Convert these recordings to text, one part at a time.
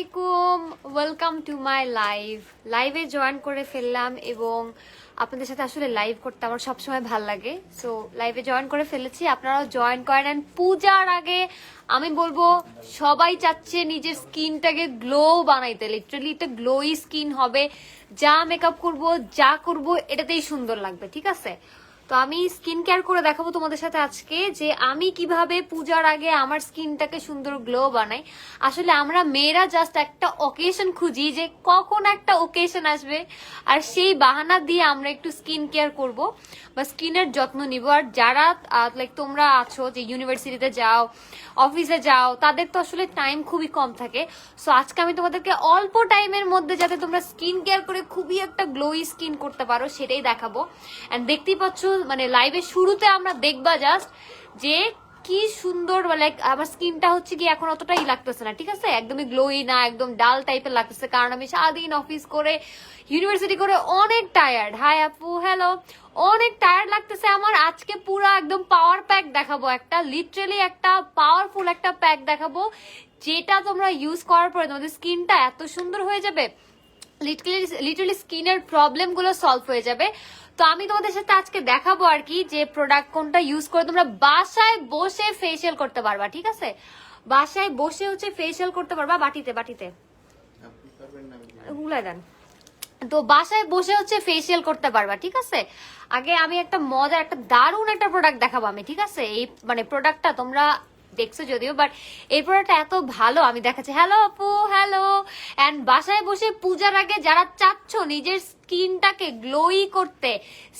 আলাইকুম, welcome to my লাইভে join করে ফেললাম এবং আপনাদের সাথে আসলে লাইভ করতে আমার সবসময় ভাল লাগে। সো লাইভে জয়েন করে ফেলেছি, আপনারাও জয়েন করেন। অ্যান্ড পূজার আগে আমি বলবো সবাই চাচ্ছে নিজের স্কিনটাকে গ্লো বানাইতে, লিটারালি এটা গ্লোই স্কিন হবে। যা মেকআপ করব যা করব এটাতেই সুন্দর লাগবে, ঠিক আছে? তো আমি স্কিন কেয়ার করে দেখাবো তোমাদের সাথে আজকে যে আমি কিভাবে পূজার আগে আমার স্কিনটাকে সুন্দর গ্লো বানাই। আসলে আমরা মেয়েরা জাস্ট একটা ওকেশন খুঁজি যে কখন একটা ওকেশন আসবে আর সেই বাহানা দিয়ে আমরা একটু স্কিন কেয়ার করব বা স্কিনের যত্ন নিব। আর যারা লাইক তোমরা আছো যে ইউনিভার্সিটিতে যাও, অফিসে যাও, তাদের তো আসলে টাইম খুবই কম থাকে। সো আজকে আমি তোমাদেরকে অল্প টাইমের মধ্যে যাতে তোমরা স্কিন কেয়ার করে খুবই একটা গ্লোই স্কিন করতে পারো সেটাই দেখাবো। এন্ড দেখতেই পাচ্ছ মানে লাইভের শুরুতে আমরা দেখবা জাস্ট যে কি সুন্দর, লাইক আমার স্কিনটা হচ্ছে কি এখন অতটাই লাগতেছে না, ঠিক আছে? একদমই গ্লোই না, একদম ডাল টাইপের লাগতেছে, কারণ আমি সারাদিন অফিস করে ইউনিভার্সিটি করে অনেক টায়ার্ড। হাই আপু, হ্যালো। অনেক টায়ার্ড লাগতেছে আমার। আজকে পুরো একদম পাওয়ার প্যাক দেখাবো, একটা লিটারালি একটা পাওয়ারফুল একটা প্যাক দেখাবো যেটা তোমরা ইউজ করার পরে তোমাদের স্কিনটা এত সুন্দর হয়ে যাবে, লিটারালি স্কিনের প্রবলেম গুলো সলভ হয়ে যাবে। তো আমি তোমাদের সাথে আজকে দেখাবো আর কি যে প্রোডাক্ট কোনটা ইউজ করে তোমরা বাসায় বসে ফেসিয়াল করতে পারবা, ঠিক আছে? বাসায় বসে হচ্ছে ফেসিয়াল করতে পারবা, বাটিতে গুলাই দেন। তো বাসায় বসে হচ্ছে ফেসিয়াল করতে পারবা, ঠিক আছে? আগে আমি একটা মজার একটা দারুণ একটা প্রোডাক্ট দেখাবো আমি, ঠিক আছে? এই মানে প্রোডাক্টটা তোমরা দেখছো যদিও, বাট এই প্রোডাক্টটা এত ভালো আমি দেখাচ্ছি। হ্যালো আপু, হ্যালো। এন্ড বাসায় বসে পূজার আগে যারা চাচ্ছ নিজের স্কিনটাকে গ্লোই করতে,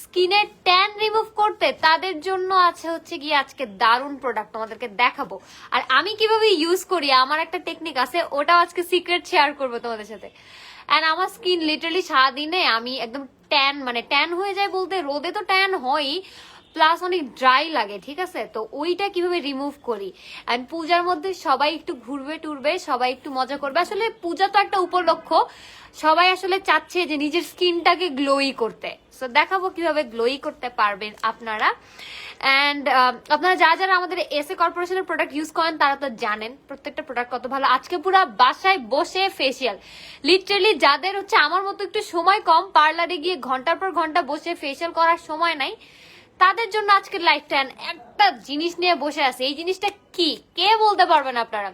স্কিনের ট্যান রিমুভ করতে, তাদের জন্য আছে হচ্ছে গিয়ে আজকে দারুণ প্রোডাক্ট তোমাদেরকে দেখাবো। আর আমি কিভাবে ইউজ করি, আমার একটা টেকনিক আছে, ওটাও আজকে সিক্রেট শেয়ার করবো তোমাদের সাথে। এন্ড আমার স্কিন লিটারালি সারাদিনে আমি একদম ট্যান হয়ে যায় বলতে, রোদে তো ট্যান হয়ই, প্লাস অনেক ড্রাই লাগে, ঠিক আছে? তো ওইটা কিভাবে রিমুভ করি। এন্ড পূজার মধ্যে সবাই একটু ঘুরবে টুরবে, সবাই একটু মজা করবে। আসলে পূজা তো একটা উপলক্ষ, সবাই আসলে চাচ্ছে যে নিজের স্কিনটাকে গ্লোই করতে। সো দেখাবো কিভাবে গ্লোই করতে পারবেন আপনারা। এন্ড আপনারা যারা যারা আমাদের এসএ কর্পোরেশনের প্রোডাক্ট ইউজ করেন তারা তো জানেন প্রত্যেকটা প্রোডাক্ট কত ভালো। আজকে পুরো বাসায় বসে ফেসিয়াল, লিটারালি যাদের হচ্ছে আমার মতো একটু সময় কম, পার্লারে গিয়ে ঘন্টার পর ঘন্টা বসে ফেসিয়াল করার সময় নাই, তাদের জন্য আজকের লাইফটা একটা জিনিস নিয়ে বসে আছে। এই জিনিসটা কি কে বলতে পারবেন আপনারা?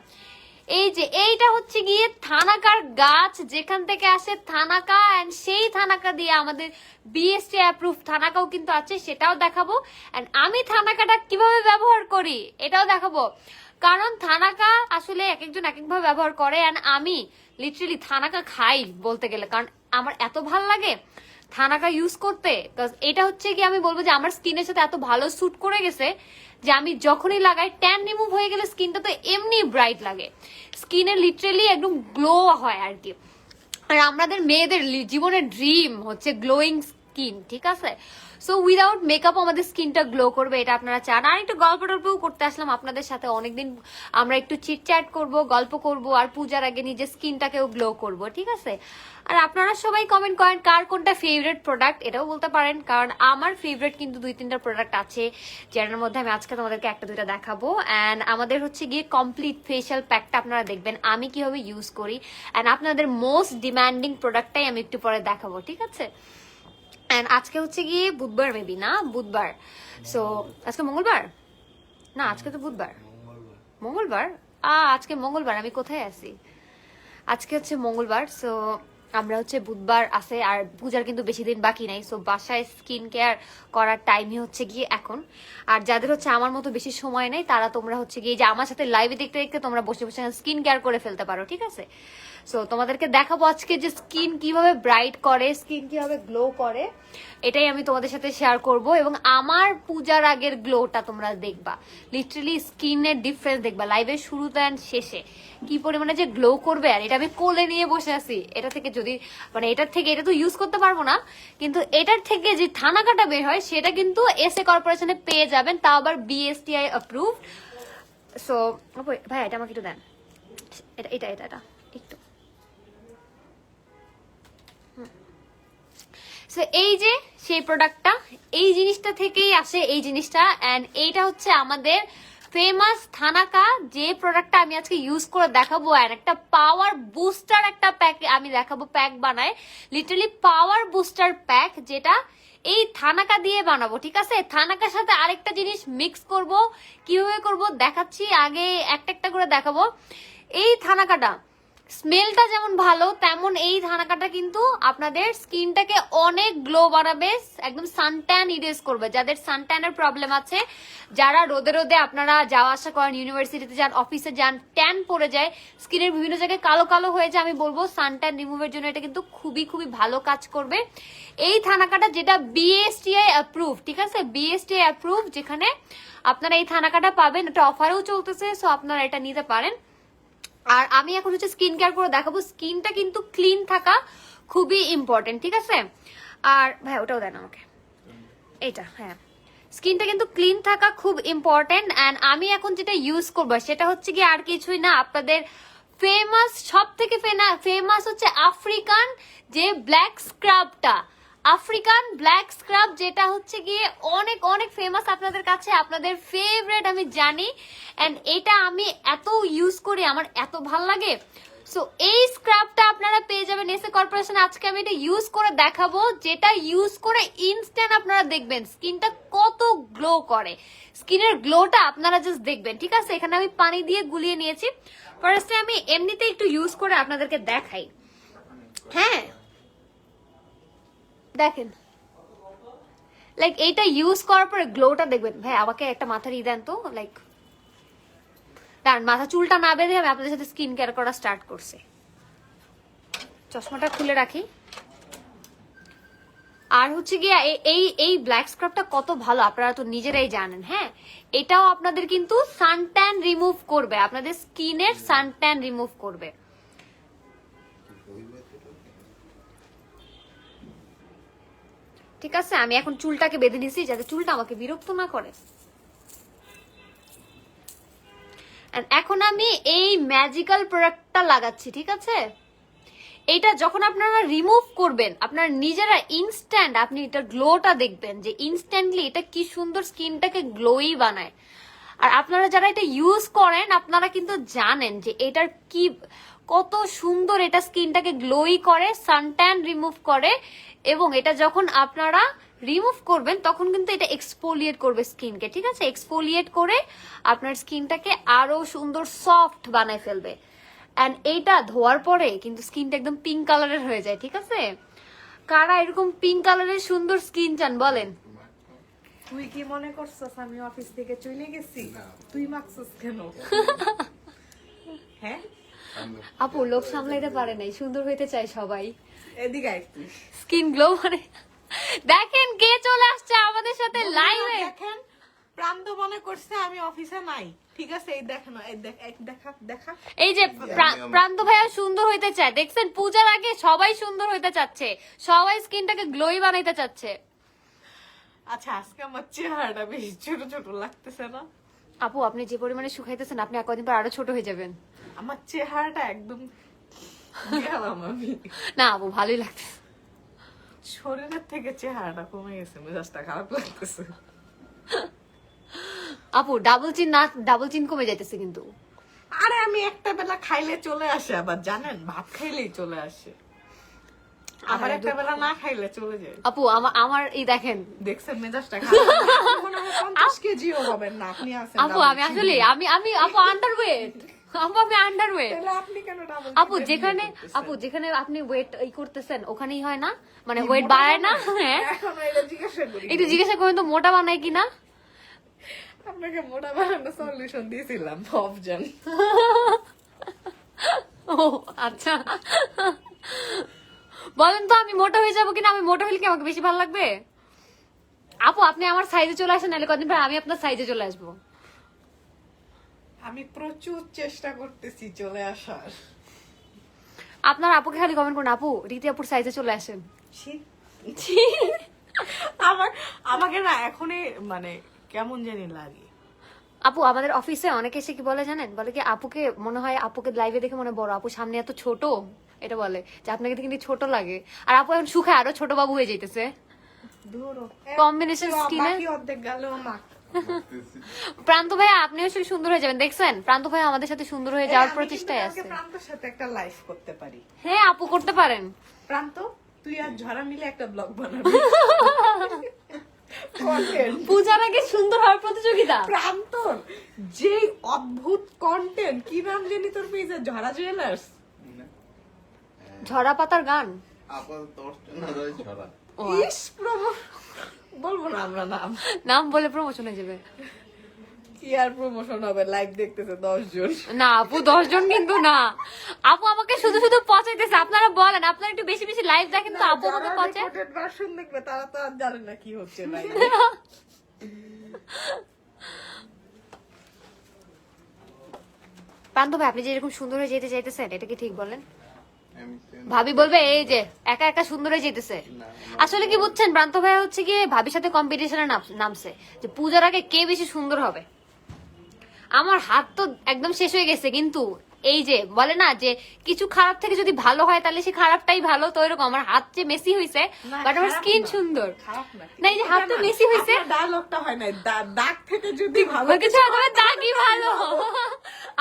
এই যে এইটা হচ্ছে গিয়ে থানাকার গাছ, যেখান থেকে আসে থানাকা, এন্ড সেই থানাকা দিয়ে আমাদের বিএসটি অ্যাপ্রুভ থানাকাও কিন্তু আছে, সেটাও দেখাবো। এন্ড আমি থানাকাটা কিভাবে ব্যবহার করি এটাও দেখাবো, কারণ থানাকা আসলে এক একজন এক একভাবে ব্যবহার করে। এন্ড আমি লিটারালি থানাকা খাই বলতে গেলে, কারণ আমার এত ভাল লাগে থানাকা ইউজ করতে। এটা হচ্ছে কি আমি বলবো যে আমার স্কিনের সাথে এত ভালো স্যুট করে গেছে যে আমি যখনই লাগাই ট্যান রিমুভ হয়ে গেলে স্কিনটা তো এমনি ব্রাইট লাগে, স্কিনে লিটারালি একদম গ্লো হয় আর কি। আর আমাদের মেয়েদের জীবনের ড্রিম হচ্ছে গ্লোয়িং স্কিন, ঠিক আছে? সো উইদাউট মেকআপ আমাদের স্কিনটা গ্লো করবে, এটা আপনারা চান। আর একটু গল্প টল্পও করতে আসলাম আপনাদের সাথে, অনেকদিন আমরা একটু চিটচ্যাট করব, গল্প করব, আর পূজার আগে নিজের স্কিনটাকেও গ্লো করব, ঠিক আছে? আর আপনারা সবাই কমেন্ট করেন কার কোনটা ফেভারিট প্রোডাক্ট, এটাও বলতে পারেন, কারণ আমার ফেভারিট কিন্তু 2-3টা প্রোডাক্ট আছে, যেটার মধ্যে আমি আজকে তোমাদেরকে 1-2টা দেখাবো। অ্যান্ড আমাদের হচ্ছে গিয়ে কমপ্লিট ফেশিয়াল প্যাকটা আপনারা দেখবেন আমি কিভাবে ইউজ করি। অ্যান্ড আপনাদের মোস্ট ডিমান্ডিং প্রোডাক্টটাই আমি একটু পরে দেখাবো, ঠিক আছে? এন্ড আজকে হচ্ছে গিয়ে বুধবার, মেবি না বুধবার, সো আজকে মঙ্গলবার না, আজকে তো বুধবার, মঙ্গলবার। আজকে মঙ্গলবার, আমি কোথায় আছি? আজকে হচ্ছে মঙ্গলবার। সো আমরা হচ্ছে বুধবার আছে, আর পূজার কিন্তু বেশি দিন বাকি নাই। সো বাসায় স্কিন কেয়ার করার টাইমই হচ্ছে গিয়ে এখন। আর যাদের হচ্ছে আমার মতো বেশি সময় নেই তারা তোমরা হচ্ছে গিয়ে যে আমার সাথে লাইভে দেখতে দেখতে তোমরা বসে বসে স্কিন কেয়ার করে ফেলতে পারো, ঠিক আছে? সো তোমাদেরকে দেখাবো আজকে যে স্কিন কিভাবে ব্রাইট করে, স্কিন কিভাবে গ্লো করে, এটাই আমি তোমাদের সাথে শেয়ার করব। এবং আমার পূজার আগের গ্লোটা তোমরা দেখবা, লিটারালি স্কিনের ডিফারেন্স দেখবা লাইভের শুরুতে এন্ড শেষে কি পরিমাণে যে গ্লো করবে। আর এটা আমি কোলে নিয়ে বসে আছি, এটা থেকে যদি মানে এটার থেকে, এটা তো ইউজ করতে পারবো না, কিন্তু এটার থেকে যে থানাকাটা বের হয় সেটা কিন্তু এসএ কর্পোরেশনে পেয়ে যাবেন, তাও আবার বিএসটিআই অ্যাপ্রুভ। সো ভাই এটা আমাকে একটু দেন, এটা এটা এটা এটা একটু। সো এই যে সেই প্রোডাক্টটা, এই জিনিসটা থেকেই আসে এই জিনিসটা। এন্ড এইটা হচ্ছে আমাদের ফেমাস থানাকা যে প্রোডাক্টটা আমি আজকে ইউজ করে দেখাবো, আর একটা পাওয়ার বুস্টার একটা প্যাক আমি দেখাবো, প্যাক বানায় লিটারালি পাওয়ার বুস্টার প্যাক, যেটা এই থানাকা দিয়ে বানাবো। ঠিক আছে, থানাকার সাথে আরেকটা জিনিস মিক্স করব, কিভাবে করব দেখাচ্ছি, আগে একটা একটা করে দেখাবো। এই থানাকাটা স্মেলটা যেমন ভালো, তেমন এই থানাকাটা কিন্তু আপনাদের স্কিনটাকে অনেক গ্লো বানাবে, একদম সানট্যান ইরেজ করবে। যাদের সানট্যানের প্রবলেম আছে, যারা রোদে রোদে আপনারা যাওয়া আসা করেন, ইউনিভার্সিটিতে যান, অফিসে যান, ট্যান পড়ে যায়, স্কিনের বিভিন্ন জায়গায় কালো কালো হয়ে যায়, আমি বলবো সানট্যান রিমুভের জন্য এটা কিন্তু খুবই খুবই ভালো কাজ করবে। এই থানাকাটা যেটা বিএসটিআই অ্যাপ্রুভ, ঠিক আছে, বিএসটিআই অ্যাপ্রুভ, যেখানে আপনারা এই থানাকাটা পাবেন, এটা অফারেও চলতেছে, সো আপনারা এটা নিতে পারেন। আর আমি এখন হচ্ছে স্কিন কেয়ার করে দেখাবো। স্কিনটা কিন্তু ক্লিন থাকা খুবই ইম্পর্টেন্ট, ঠিক আছে। আর ভাই ওটাও দেন আমাকে, এইটা, হ্যাঁ, স্কিনটা কিন্তু ক্লিন থাকা খুব ইম্পর্টেন্ট। অ্যান্ড আমি এখন যেটা ইউজ করবো সেটা হচ্ছে কি আর কিছুই না, আপনাদের ফেমাস, সব থেকে ফেমাস হচ্ছে আফ্রিকান যে ব্ল্যাক স্ক্রাবটা, আফ্রিকান ব্ল্যাক স্ক্রাব, যেটা হচ্ছে গিয়ে অনেক অনেক ফেমাস আপনাদের কাছে, আপনাদের ফেভারিট আমি জানি। এন্ড এটা আমি এত ইউজ করি, আমার এত ভাল লাগে। সো এই স্ক্রাবটা আপনারা পেয়ে যাবেন এসএ কর্পোরেশন। আজকে আমি এটা ইউজ করে দেখাবো, যেটা ইউজ করে ইনস্ট্যান্ট আপনারা দেখবেন স্কিনটা কত গ্লো করে, স্কিনের গ্লোটা আপনারা জাস্ট দেখবেন। ঠিক আছে, এখানে আমি পানি দিয়ে গুলিয়ে নিয়েছি। ফার্স্টে আমি এমনিতে একটু ইউজ করে আপনাদেরকে দেখাই। হ্যাঁ, দেখেন, লাইক এইটা ইউজ করার পরে গ্লোটা দেখবেন। ভাই আমাকে একটা মাথার ই দেন তো, লাইক দাঁড়ান, মাথা চুলটা না বেঁধে আমি আপনাদের সাথে স্কিন কেয়ার করা স্টার্ট করছি। চশমাটা খুলে রাখি। আর হচ্ছে গিয়ে এই এই ব্ল্যাক স্ক্রাবটা কত ভালো আপনারা তো নিজেরাই জানেন। হ্যাঁ, এটাও আপনাদের কিন্তু সানট্যান রিমুভ করবে, আপনাদের স্কিনের সানট্যান রিমুভ করবে। ঠিক আছে, আমি এখন চুলটাকে বেঁধে নিছি যাতে চুলটা আমাকে বিরক্ত না করে। এখন আমি এই ম্যাজিক্যাল প্রোডাক্টটা লাগাচ্ছি। ঠিক আছে, এইটা যখন আপনারা রিমুভ করবেন, আপনারা নিজেরা ইনস্ট্যান্ট আপনি এটা গ্লোটা দেখবেন যে ইনস্ট্যান্টলি এটা কি সুন্দর স্কিনটাকে গ্লোই বানায়। আর আপনারা যারা এটা ইউজ করেন আপনারা কিন্তু জানেন যে এটার কি কত সুন্দর, এটা স্কিনটাকে গ্লোই করে, সানট্যান রিমুভ করে, এবং এটা যখন আপনারা রিমুভ করবেন তখন কিন্তু এটা এক্সফোলিয়েট করবে স্কিনকে। ঠিক আছে, এক্সফোলিয়েট করে আপনার স্কিনটাকে আরো সুন্দর সফট বানায় ফেলবে। এন্ড এইটা ধোয়ার পরে কিন্তু স্কিনটা একদম পিঙ্ক কালারের হয়ে যায়। ঠিক আছে, কারা এরকম পিঙ্ক কালারের সুন্দর স্কিন চান বলেন? তুই কি মনে করছস আমি অফিস থেকে চলে গেছি? তুই মাখছস কেন? হ্যাঁ আপু লোক সামলাইতে পারে নাই, সুন্দর হইতে চায় সবাই। এদিকে আয় তুই। স্কিন গ্লো মানে দেখেন কে চলে আসছে আমাদের সাথে লাইভে। দেখেন, প্রান্ত মনে করছে আমি অফিসে নাই। ঠিক আছে, এই দেখেন, এই দেখা দেখা। এই যে প্রান্ত ভাইয়া সুন্দর হইতে চায়, দেখছেন পূজার আগে সবাই সুন্দর হইতে চাচ্ছে, সবাই স্কিনটাকে গ্লোই বানাইতে চাচ্ছে। আচ্ছা, আজকে আমার চেহারাটা বেশি ছোট ছোট লাগতেছে না? আপু আপনি যে পরিমাণে শুকাইতেছেন আপনি কদিন পর আরো ছোট হয়ে যাবেন। আমার চেহারাটা একদম গেলাম আমি। না আপু ভালোই লাগতেছে। শরীরের থেকে চেহারাটা কমে গেছে, মেজাজটা খারাপ লাগতেছে। আপু ডাবল চিন কমে যাইতেছে কিন্তু। আরে আমি একটা বেলা খাইলে চলে আসে, আবার জানেন ভাত খাইলেই চলে আসে, আবার একটা বেলা না খাইলে চলে যায়। আপু আমার এই দেখেন, দেখছেন মেজাজটা খারাপ, মনে হয় 50 কেজিও হবেন না আপনি। আছেন আপু আমি আসলে আমি আপু আন্ডারওয়েট, আপু আমি আন্ডারওয়েট। তাহলে আপনি কেন ডাবল? আপু যেখানে আপনি ওয়েট এই করতেছেন ওখানেই হয় না, মানে ওয়েট বাড়ায় না? হ্যাঁ, এখন এটা জিজ্ঞাসা করি, একটু জিজ্ঞাসা করেন তো মোটা বানায় কিনা। আপনাকে মোটা বানানোর সলিউশন দিয়েছিলাম অফজান। ও আচ্ছা, বলেন তো আমি মোটা হয়ে যাবো কিনা? আমি মোটা হলে কি আমাকে বেশি ভালো লাগবে? আপু আপনি আমার সাইজে চলে আসেন, নাহলে কদিন পর আমি আপনার সাইজে চলে আসবো। আমি প্রচুর চেষ্টা করতেছি চলে আসার। আপনার আপুকে খালি কমেন্ট করুন, আপু রীতি আপুর সাইজে চলে আসেন। আমাকে না এখনই মানে কেমন জানি লাগে। আপু আমাদের অফিসে অনেকে এসে কি বলে জানেন, বলে কি আপুকে মনে হয়, আপুকে লাইভে দেখে মনে বড়, আপু সামনে এত ছোট, এটা বলে যে আপনাকে কিন্তু ছোট লাগে। আর আপু এখন শুকায় আরো ছোট বাবু হয়ে যাইতেছে। কম্বিনেশন স্কিনে অর্ধেক গেল মাখ। প্রান্ত ভাই আপনিও শুধু সুন্দর হয়ে যাবেন, দেখছেন প্রান্ত ভাই আমাদের সাথে সুন্দর হয়ে যাওয়ার প্রচেষ্টায় আছে। প্রান্তর সাথে একটা লাইভ করতে পারি। হ্যাঁ আপু করতে পারেন। প্রান্ত তুই আর ঝরা মিলে একটা ব্লগ বানাবি। Content। পূজার আগে সুন্দর হওয়ার প্রতিযোগিতা। প্রান্তর যে অদ্ভুত কন্টেন্ট, কি নাম জানি তোর পেজে, ঝরা জুয়েলার্স, ঝরা পাতার গান। ও, ইস বলবো না আমরা নাম, নাম বলে প্রমোশন হয়ে যাবে। কি আর প্রমোশন হবে, লাইভ দেখতেছে 10 জন। না আপু 10 জন কিন্তু না, আপু আমাকে শুধু শুধু পচাইতেছে। আপনারা বলেন, আপনারা একটু বেশি বেশি লাইভ দেখেন তো আপু আমাকে পচায়। রেকর্ডেড ভার্সন দেখবে, তারা তো আর জানে না কি হচ্ছে লাইভ। প্রান্ত ভাই আপনি যে এরকম সুন্দর হয়ে যেতে চাইতেছেন, এটা কি ঠিক বলেন? ভাবি বলবে এই যে একা একা সুন্দর হয়ে যেতেছে। আসলে কি বুঝছেন, প্রান্ত ভাই হচ্ছে কি ভাবির সাথে কম্পিটিশনে নামছে যে পূজার আগে কে বেশি সুন্দর হবে। আমার হাত তো একদম শেষ হয়ে গেছে, কিন্তু এই যে বলে না যে কিছু খারাপ থেকে যদি ভালো হয় তাহলে সে খারাপটাই ভালো, তো এরকম আমার হাত যে মেসি হয়েছে বাট আমার স্কিন সুন্দর। খারাপ না, না এই যে হাত তো মেসি হয়েছে, ডায়লগটা হয় না, দাগ থেকে যদি ভালো কিছু হয় তাহলে দাগই ভালো।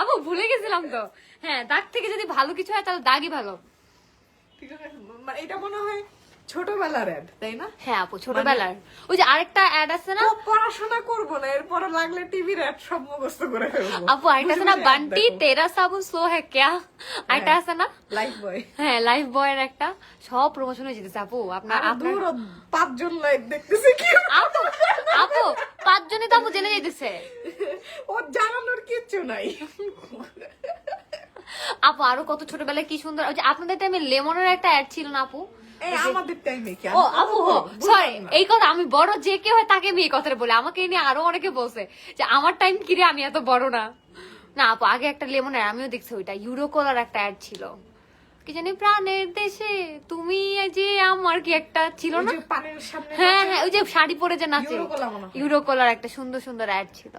আপু ভুলে গেছিলাম তো, হ্যাঁ দাগ থেকে যদি ভালো কিছু হয় তাহলে দাগই ভালো। ঠিক আছে, মানে এটা মনে হয় ছোটবেলার অ্যাড, তাই না? হ্যাঁ আপু ছোটবেলার ওই যে আরেকটা অ্যাড আছে না, ও পড়াশোনা করবো না, এরপরে লাগলে টিভির অ্যাড সব মুখস্থ করে ফেলবো। আপু আরেকটা আছে না, বান্টি তেরা সাবুন স্লো হ্যাঁ ক্যা, আরেকটা আছে না লাইফ বয়। হ্যাঁ লাইফ বয়ের একটা, সব প্রমোশন হয়ে যেতেছে আপু। আপনার আপনার 5 জন লাইভ দেখতেছে কি আপু আপু 5 জনই তো আপু জেনে যাইতেছে। ও জানানোর কিচ্ছু নাই। আপু আরো কত ছোটবেলায় কি সুন্দর, ওই যে আপনাদের টাইমে লেমনের একটা অ্যাড ছিল না আপু? এই আমাদের টাইমে কি? ও আপু সরি, এই কথা আমি বড় যে কেউ হয় তাকে আমি এই কথাটা বলে, আমাকে নিয়ে আরো অনেকে বলছে যে আমার টাইম কিরে আমি এত বড় না। না আপু আগে একটা লেমনের আমিও দেখছি, ওইটা ইউরোকোলার একটা অ্যাড ছিল, কি জানি প্রাণের দেশে তুমি যে আমার কি একটা ছিল না, ওই যে পানের সামনে হ্যাঁ হ্যাঁ ওই যে শাড়ি পরে যে নাচে, ইউরোকোলা মনে হয়। ইউরোকোলার একটা সুন্দর সুন্দর অ্যাড ছিল।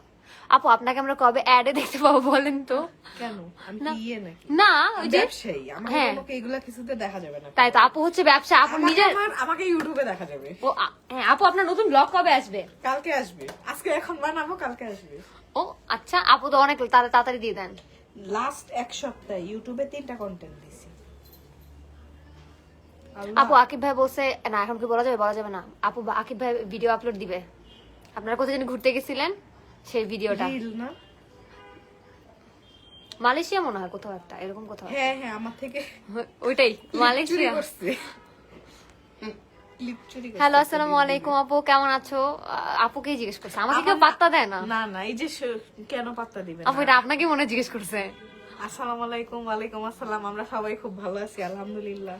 আপু আপনাকে আমরা কবে অ্যাডে দেখতে পাবো বলেন তো? কেন আমি কি ইয়ে নাকি? না ওই যে ব্যবসায়ী, আমার হ্যাঁ। আমাকে এগুলা কিছুতে দেখা যাবে না। তাই তো আপু হচ্ছে ব্যবসা, আপু নিজের আমাকে ইউটিউবে দেখা যাবে। ও হ্যাঁ আপু আপনার নতুন ব্লগ কবে আসবে? কালকে আসবে, আজকে এখন বানাবো, কালকে আসবে। ও আচ্ছা, আপু তো অনেক তাড়াতাড়ি দিয়ে দেন। লাস্ট 1 সপ্তাহে ইউটিউবে 3টা কন্টেন্ট দিছি। আপু আকিব ভাই বলছে না, এখন কি বলা যাবে? বলা যাবে না আপু, আকিব ভাই ভিডিও আপলোড দিবে। আপনারা কোথায় যেন ঘুরতে গেছিলেন, সেই ভিডিওটা রিল না, মালয়েশিয়া মনে হয় কোথাও একটা, এরকম কোথাও। হ্যাঁ হ্যাঁ আমার থেকে ওইটাই চুরি মালয়েশিয়া। করছে, ক্লিপ চুরি করছে। হ্যালো আসসালামু আলাইকুম আপু, কেমন আছো? আপুকেই জিজ্ঞেস করছে, আমাকে কেউ পাত্তা দেয় না। না না, এই যে কেন পাত্তা দিবেন? আপু এটা আপনাকে মনে হয় জিজ্ঞেস করছে। আসসালামু আলাইকুম। ওয়ালাইকুম আসসালাম। আমরা সবাই খুব ভালো আছি আলহামদুলিল্লাহ।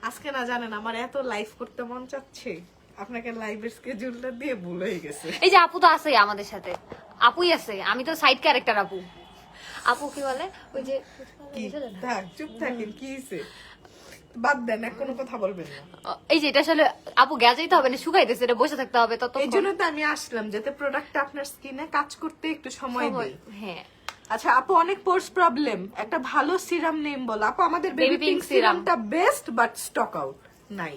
আজকে না জানেন আমার এত লাইভ করতে মন চাচ্ছে, আপনাকে লাইভের স্কেডিউলটা দিয়ে ভুল হয়ে গেছে। এই যে আপু তো আছে আমাদের সাথে, আপুই আছে, আমি তো সাইড ক্যারেক্টার। আপু আপু কি বলে ওই যে কি থাক, চুপ থাকেন, কি হইছে? বাদ দেন, এক কোনো কথা বলবেন না। এই যে এটা আসলে আপু গেজাইতে হবে না, শুকাইতেছে, এটা বসে থাকতে হবে তত। এই জন্য তো আমি আসলাম, যাতে প্রোডাক্টটা আপনার স্কিনে কাজ করতে একটু সময় দেয়। হ্যাঁ আচ্ছা আপু, অনেক পোর্স প্রবলেম, একটা ভালো সিরাম নেম বলো আপু। আমাদের Baby বেবি Pink পিঙ্ক সিরামটা বেস্ট, বাট স্টক আউট নাই।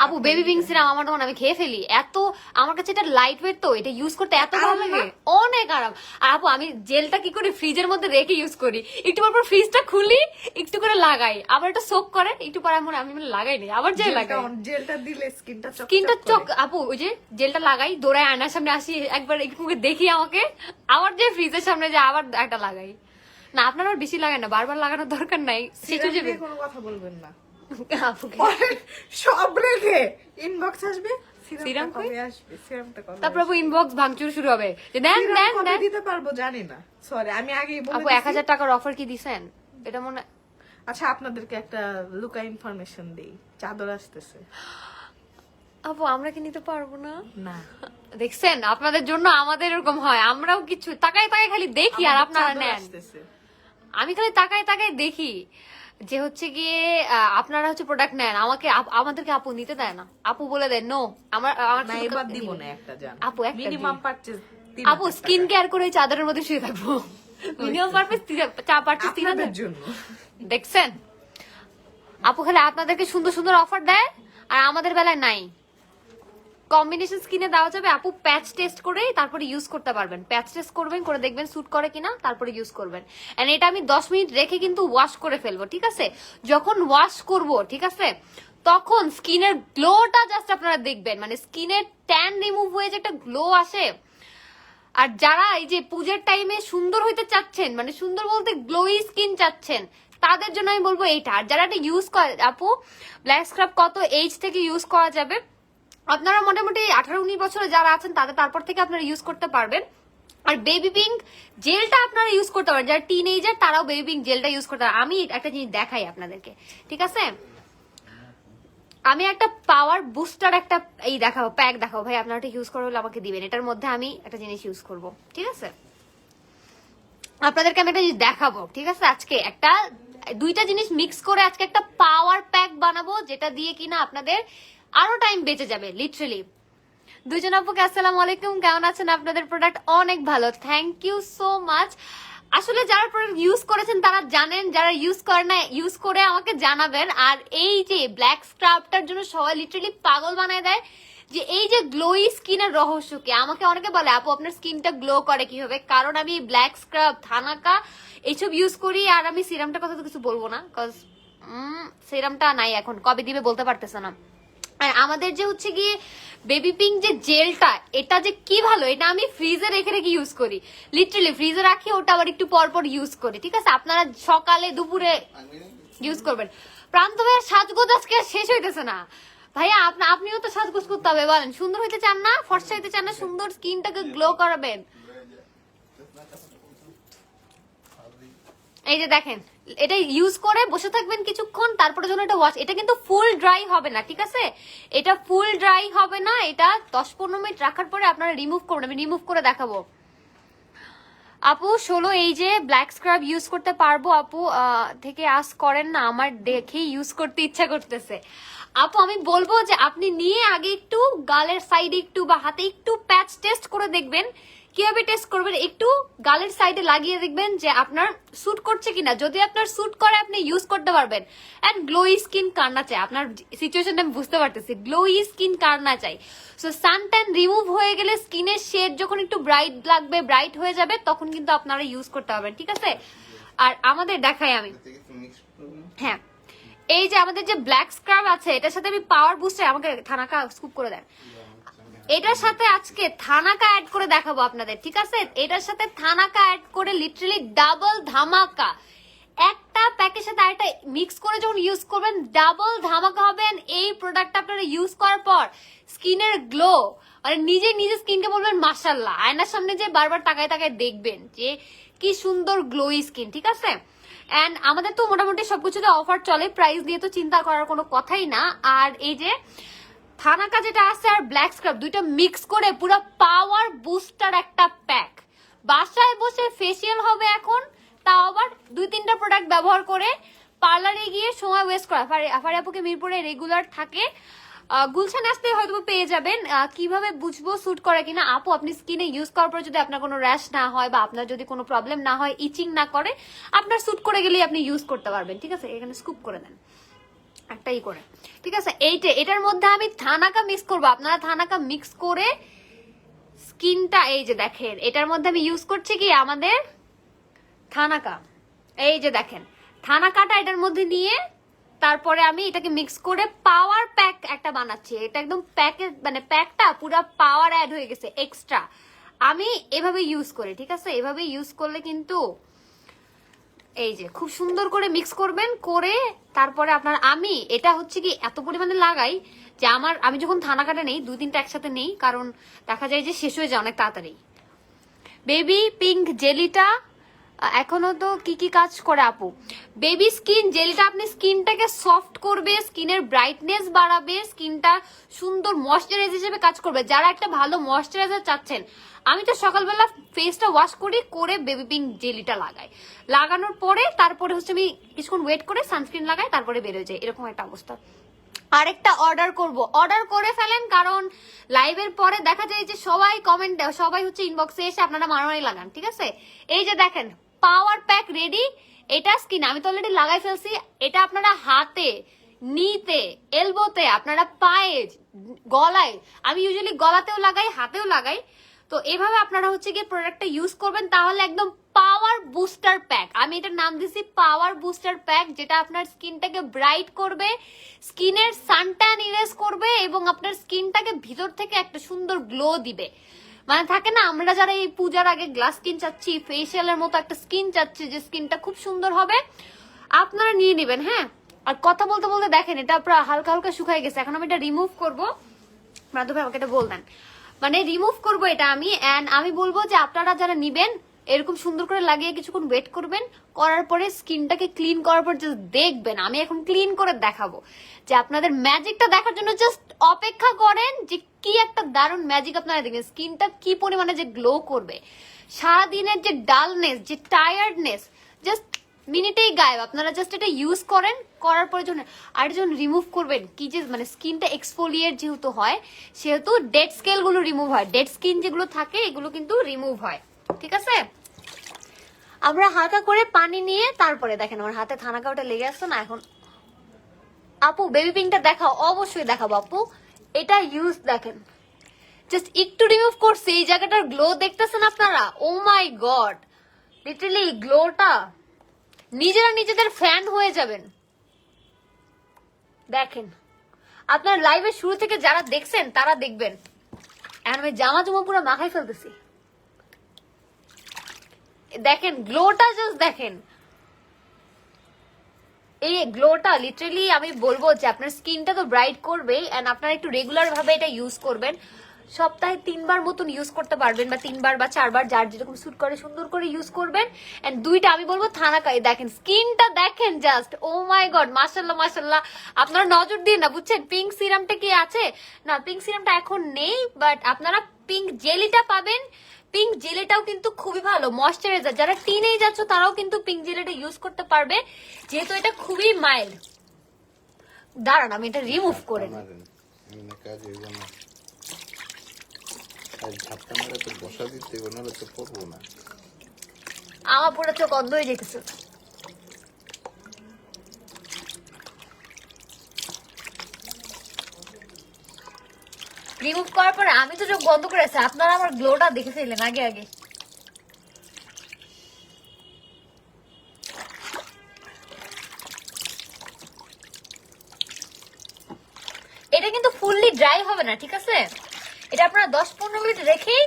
আপু বেবি পিঙ্ক সিরাম আমার তখন আমি খেয়ে ফেলি, এত আমার কাছে এটা লাইট ওয়েট, তো এটা ইউজ করতে এত ভালো লাগে, অনেক আরাম। আর আপু আমি জেলটা কি করি, ফ্রিজের মধ্যে রেখে ইউজ করি, একটু পর ফ্রিজটা খুলি, একটু করে লাগাই, আবার এটা সোক করে, একটু পর আমি লাগাই নি, আবার জেল লাগাই। জেলটা দিলে স্কিনটা স্কিনটা চক। আপু ওই যে জেলটা লাগাই, দৌড়ায় আয়নার সামনে আসি, একবার একটু দেখি আমাকে, আবার যে ফ্রিজের সামনে যে আবার একটা লাগাই। না আপনার আর বেশি লাগাই না, বারবার লাগানোর দরকার নাই। কোনো কথা বলবেন না, আপুকে সব রেখে ইনবক্স আসবে, সিরাম সিরাম কই? কবে আসবে, সিরামটা কবে তারপর আপু ইনবক্স ভাঙচুর শুরু হবে যে দেন সিরাম দেন কবে দেন। দিতে পারবো জানি না, সরি আমি আগেই বলে আপু দিছি। 1000 টাকার অফার কি দিছেন এটা মনে? আচ্ছা আপনাদেরকে একটা লুকা ইনফরমেশন দেই, চাদর আসতেছে। আপু আমরা কি নিতে পারবো না? না, দেখছেন আপনাদের জন্য আমাদের এরকম হয়, আমরাও কিছু তাকায় তাকায় খালি দেখি আর আপনারা চাদর নেন। আসতেছে। আমি খালি তাকায় তাকায় দেখি যে হচ্ছে গিয়ে আপনারা হচ্ছে প্রোডাক্ট নেন, আমাদেরকে আপু নিতে দেয় না, আপু বলে দেয় নো। আমার না এবার দিব না, একটা জান আপু একটা মিনিমাম পারচেজ। আপু স্কিন কেয়ার করে চাদরের মধ্যে শুয়ে থাকবো, মিনিমাম পারচেজ পারচেজ 3000 জন্য। দেখছেন আপু খালি আপনাদেরকে সুন্দর সুন্দর অফার দেয় আর আমাদের বেলায় নাই। কম্বিনেশন স্কিনে দেওয়া যাবে আপু, প্যাচ টেস্ট করে তারপরে ইউজ করতে পারবেন। প্যাচ টেস্ট করবেন, করে দেখবেন স্যুট করে কিনা, তারপরে ইউজ করবেন। এন্ড এটা আমি 10 মিনিট রেখে কিন্তু ওয়াশ করে ফেলবো, ঠিক আছে? যখন ওয়াশ করব, ঠিক আছে, তখন স্কিনের গ্লোটা জাস্ট আপনারা দেখবেন, মানে স্কিনের ট্যান রিমুভ হয়ে যে একটা গ্লো আসে। আর যারা এই যে পূজার টাইমে সুন্দর হইতে চাচ্ছেন, মানে সুন্দর বলতে গ্লোই স্কিন চাচ্ছেন, তাদের জন্য আমি বলবো এইটা। আর যারা এটা ইউজ করে, আপু ব্ল্যাক স্ক্রাব কত এজ থেকে ইউজ করা যাবে? আপনারা মোটামুটি 18-19 বছরে যারা আছেন তাদের তারপর থেকে আপনারা ইউজ করতে পারবেন। আর বেবি পিঙ্ক জেলটা আপনারা ইউজ করতে পারেন, যারা টিনেজার তারাও বেবি পিঙ্ক জেলটা ইউজ করতে পারেন। আমি একটা জিনিস দেখাই আপনাদেরকে, ঠিক আছে? আমি একটা পাওয়ার বুস্টার একটা এই দেখাবো, প্যাক দেখাবো ভাই, আপনারা এটা ইউজ করলে আমাকে দিবেন। এটার মধ্যে আমি একটা জিনিস ইউজ করব, ঠিক আছে? আপনাদেরকে আমি একটা জিনিস দেখাবো, ঠিক আছে? আজকে একটা দুইটা জিনিস মিক্স করে আজকে একটা পাওয়ার প্যাক বানাবো, যেটা দিয়ে কিনা আপনাদের আরো টাইম বেঁচে যাবে লিটারালি। দুইজন আপুকে আসসালামু আলাইকুম, কেমন আছেন? আপনাদের প্রোডাক্ট অনেক ভালো, থ্যাংক ইউ সো মাচ। আসলে যারা প্রোডাক্ট ইউজ করেছেন তারা জানেন, যারা ইউজ করে না ইউজ করে আমাকে জানাবেন। আর এই যে ব্ল্যাক স্ক্রাবটার জন্য সবাই লিটারালি পাগল বানায় দেয়, যে এই যে গ্লোই স্কিনের রহস্য কি। আমাকে অনেকে বলে আপু আপনার স্কিনটা গ্লো করে কিভাবে, কারণ আমি ব্ল্যাক স্ক্রাব, থানাকা এইসব ইউজ করি। আর আমি সিরামটার কথা তো কিছু বলবো না, কজ সিরামটা নাই এখন, কবে দিবে বলতে পারতেছে না। আর আমাদের যে হচ্ছে গিয়ে বেবি পিঙ্ক যে জেলটা, এটা যে কি ভালো, এটা আমি ফ্রিজে রেখে রেখে ইউজ করি, লিটারালি ফ্রিজে রাখি, ওটা আবার একটু পর পর ইউজ করি, ঠিক আছে? আপনারা সকালে দুপুরে ইউজ করবেন। প্রান্ত ভাইয়া সাজগোজ আজকে শেষ হইতেছে না ভাইয়া, আপনিও তো সাজগোজ করতে হবে, বলেন। সুন্দর হইতে চান না, ফর্সা হইতে চান না, সুন্দর স্কিনটাকে গ্লো করাবেন। এই যে দেখেন, এটা ইউজ করে বসে থাকবেন কিছুক্ষণ, তারপরে যখন এটা ওয়াশ, এটা কিন্তু ফুল ড্রাই হবে না, ঠিক আছে? এটা ফুল ড্রাই হবে না, এটা 10-15 মিনিট রাখার পরে আপনারা রিমুভ করবেন। আমি রিমুভ করে দেখাবো। আপু 16 এই যে ব্ল্যাক স্ক্রাব ইউজ করতে পারবো আপু? থেকে আস করেন না, আমার দেখে ইউজ করতে ইচ্ছা করতেছে। আপু আমি বলবো যে আপনি নিয়ে আগে একটু গালের সাইডে একটু বা হাতে একটু প্যাচ টেস্ট করে দেখবেন। কিভাবে টেস্ট করবেন? একটু গালের সাইডে লাগিয়ে দেখবেন যে আপনার স্যুট করছে কিনা। যদি আপনার স্যুট করে আপনি ইউজ করতে পারবেন। এন্ড গ্লোই স্কিন কার না চাই, আপনার সিচুয়েশনটা আমি বুঝতে পারতেছি, গ্লোই স্কিন কার না চাই। সো সানট্যান রিমুভ হয়ে গেলে স্কিনের শেড যখন একটু ব্রাইট লাগবে, ব্রাইট হয়ে যাবে, তখন কিন্তু আপনারা ইউজ করতে পারবেন, ঠিক আছে? আর আমাদের দেখাই আমি, হ্যাঁ, এই যে আমাদের যে ব্ল্যাক স্ক্রাব আছে, এটার সাথে আমি পাওয়ার বুস্টার, আমাকে থানাকা স্কুপ করে দেন, এটার সাথে আজকে থানাকা অ্যাড করে দেখাবো আপনাদের, ঠিক আছে? এটার সাথে থানাকা অ্যাড করে লিটারালি ডাবল ধামাকা, একটা প্যাকের সাথে আরেকটা মিক্স করে যখন ইউজ করবেন ডাবল ধামাকা হবেন। এই প্রোডাক্টটা আপনারা ইউজ করার পর স্কিনের গ্লো, মানে নিজে স্কিনকে বলবেন মাশাআল্লাহ, আয়নার সামনে যে বারবার তাকায় তাকায় দেখবেন যে কি সুন্দর গ্লোই স্কিন, ঠিক আছে? এন্ড আমাদের তো মোটামুটি সবকিছুতে অফার চলে, প্রাইস নিয়ে তো চিন্তা করার কোনো কথাই না। আর এই যে থানাকা যেটা আছে আর ব্ল্যাক স্ক্রাব, দুইটা মিক্স করে পুরো পাওয়ার বুস্টার একটা প্যাক, বাসায় বসে ফেসিয়াল হবে এখন, তাও আবার 2-3টা প্রোডাক্ট ব্যবহার করে, পার্লারে গিয়ে সময় ওয়েস্ট করা। আফারি আপুকে মিরপুরে রেগুলার থাকে, গুলশান আসতে হয়তো পেয়ে যাবেন। কিভাবে বুঝবো স্যুট করে কিনা? আপু আপনি স্কিনে ইউজ করার পর যদি আপনার কোনো র্যাশ না হয় বা আপনার যদি কোনো প্রবলেম না হয়, ইচিং না করে, আপনার স্যুট করে গেলেই আপনি ইউজ করতে পারবেন, ঠিক আছে? এখানে স্কুপ করে দেন একটাই করে, ঠিক আছে? এটার মধ্যে আমি থানাকা মিক্স করবো, আপনারা থানাকা মিক্স করে স্কিনটা, এই যে দেখেন এটার মধ্যে আমি ইউজ করছি কি আমাদের থানাকা, এই যে দেখেন থানাকাটা এটার মধ্যে নিয়ে তারপরে আমি এটাকে মিক্স করে পাওয়ার প্যাক একটা বানাচ্ছি। এটা একদম প্যাকের মানে প্যাকটা পুরো পাওয়ার অ্যাড হয়ে গেছে এক্সট্রা। আমি এভাবে ইউজ করি, ঠিক আছে? এভাবে ইউজ করলে কিন্তু এই যে খুব সুন্দর করে মিক্স করবেন, করে তারপরে আপনার, আমি এটা হচ্ছে কি এত পরিমাণে লাগাই যে আমি যখন থানাকাটা নেই 2-3টা একসাথে নেই, কারণ দেখা যায় যে শেষ হয়ে যায় অনেক তাড়াতাড়ি। বেবি পিঙ্ক জেলিটা এখনো তো কি কি কাজ করে আপু? বেবি স্কিন জেলটা আপনি স্কিনটাকে সফট করবে, স্কিনের ব্রাইটনেস বাড়াবে, স্কিনটা সুন্দর ময়শ্চারাইজ হিসেবে কাজ করবে। যারা একটা ভালো ময়শ্চারাইজার চাচ্ছেন, আমি তো সকালবেলা ফেসটা ওয়াশ করে বেবি পিঙ্ক জেলিটা লাগাই, লাগানোর পরে তারপরে হচ্ছে আমি কিছুক্ষণ ওয়েট করে সানস্ক্রিন লাগাই, তারপরে বেরোয় যায়, এরকম একটা অবস্থা। আরেকটা অর্ডার করে ফেলেন, কারণ লাইভের পরে দেখা যায় যে সবাই কমেন্ট দেয়, সবাই হচ্ছে ইনবক্সে এসে আপনারা মারামারি লাগান, ঠিক আছে? এই যে দেখেন পাওয়ার প্যাক রেডি, এটা স্কিন আমি তো অলরেডি লাগাই ফেলছি। এটা আপনারা হাতে, নিতে, এলবোতে, আপনারা পায়ে গলায়, আমি ইউজুয়ালি গলাতেও লাগাই, হাতেও লাগাই। তো এভাবে আপনারা হচ্ছে গিয়ে প্রোডাক্টটা ইউজ করবেন, তাহলে একদম পাওয়ার বুস্টার প্যাক, আমি এটার নাম দিছি পাওয়ার বুস্টার প্যাক, যেটা আপনার স্কিনটাকে ব্রাইট করবে, স্কিনের সানট্যান ইরেজ করবে এবং আপনার স্কিনটাকে ভিতর থেকে একটা সুন্দর গ্লো দিবে। মানে থাকে না, আমরা যারা এই পূজার আগে গ্লাস স্কিন চাচ্ছি, ফেসিয়ালের মতো একটা স্কিন চাচ্ছি যে স্কিনটা খুব সুন্দর হবে, আপনারা নিয়ে নেবেন। হ্যাঁ, আর কথা বলতে বলতে দেখেন এটা পুরো হালকা হালকা শুকাই গেছে। এখন আমি এটা রিমুভ করবো, মাধব ভাই আমাকে এটা বলবেন, মানে রিমুভ করবো এটা আমি। এন্ড আমি বলবো যে আপনারা যারা নিবেন এরকম সুন্দর করে লাগিয়ে কিছুক্ষণ ওয়েট করবেন, করার পরে স্কিনটাকে ক্লিন করার পর জাস্ট দেখবেন, আমি এখন ক্লিন করে দেখাবো যে আপনাদের ম্যাজিকটা দেখার জন্য জাস্ট অপেক্ষা করেন যে কি একটা দারুণ ম্যাজিক আপনারা দেখবেন, স্কিনটা কি পরিমাণে যে গ্লো করবে, সারাদিনের যে ডালনেস, যে টায়ার্ডনেস জাস্ট মিনিটেই গায়েব। আপনারা জাস্ট এটা ইউজ করেন, করার পরে যখন আর যখন রিমুভ করবেন, কি যে মানে স্কিনটা এক্সফোলিয়েট যেহেতু হয়, সেহেতু ডেড স্কেল গুলো রিমুভ হয়, ডেড স্কিন যেগুলো থাকে এগুলো কিন্তু রিমুভ হয়। ঠিক আছে, আমরা হালকা করে পানি নিয়ে তারপরে দেখেন আমার হাতে থানা কাউটা লেগে আসতো না এখন। আপু বেবি পিঙ্কটা দেখাও, অবশ্যই দেখাবো আপু। এটা ইউজ দেখেন, জাস্ট একটু রিমুভ করছে, এই জায়গাটার গ্লো দেখতেছেন আপনারা, ও মাই গড, লিটারালি গ্লোটা নিজেরা নিজেদের ফ্যান হয়ে যাবেন। দেখেন আপনার লাইভের শুরু থেকে যারা দেখছেন তারা দেখবেন, এখন আমি জামা জমা পুরো মাখাই ফেলতেছি। দেখেন গ্লোটা, জাস্ট দেখেন এই গ্লোটা, লিটারালি আমি বলবো যে আপনার স্কিনটা তো ব্রাইট করবেই, এন্ড আপনারা একটু রেগুলার ভাবে এটা ইউজ করবেন, সপ্তাহে 3 বার মতন ইউজ করতে পারবেন, বা 3 বার বা 4 বার, যার যেরকম স্যুট করে সুন্দর করে ইউজ করবেন। এন্ড দুইটা আমি বলবো থানাকাই, দেখেন স্কিনটা দেখেন জাস্ট, ও মাই গড, মাশাআল্লাহ মাশাআল্লাহ। আপনারা নজর দিন না, বুঝছেন পিঙ্ক সিরামটা কি আছে না, পিঙ্ক সিরামটা এখন নেই, বাট আপনারা পিঙ্ক জেলিটা পাবেন। পিঙ্ক জেলিটাও কিন্তু খুবই ভালো ময়শ্চারাইজার, যারা টিনেজ আছো তারাও কিন্তু পিঙ্ক জেলিটা ইউজ করতে পারবে, যেহেতু এটা খুবই মাইল্ড। দাঁড়ান আমি এটা রিমুভ করে নিই। আমার পুরো চোখ অন্ধ হয়ে যেতেছে। রিমুভ করার পরে আমি তো চোখ বন্ধ করে আছি, আপনারা আমার গ্লোটা দেখে ফেললেন আগে আগে। এটা কিন্তু ফুললি ড্রাই হবে না, ঠিক আছে? এটা আপনারা 10-15 মিনিট রেখেই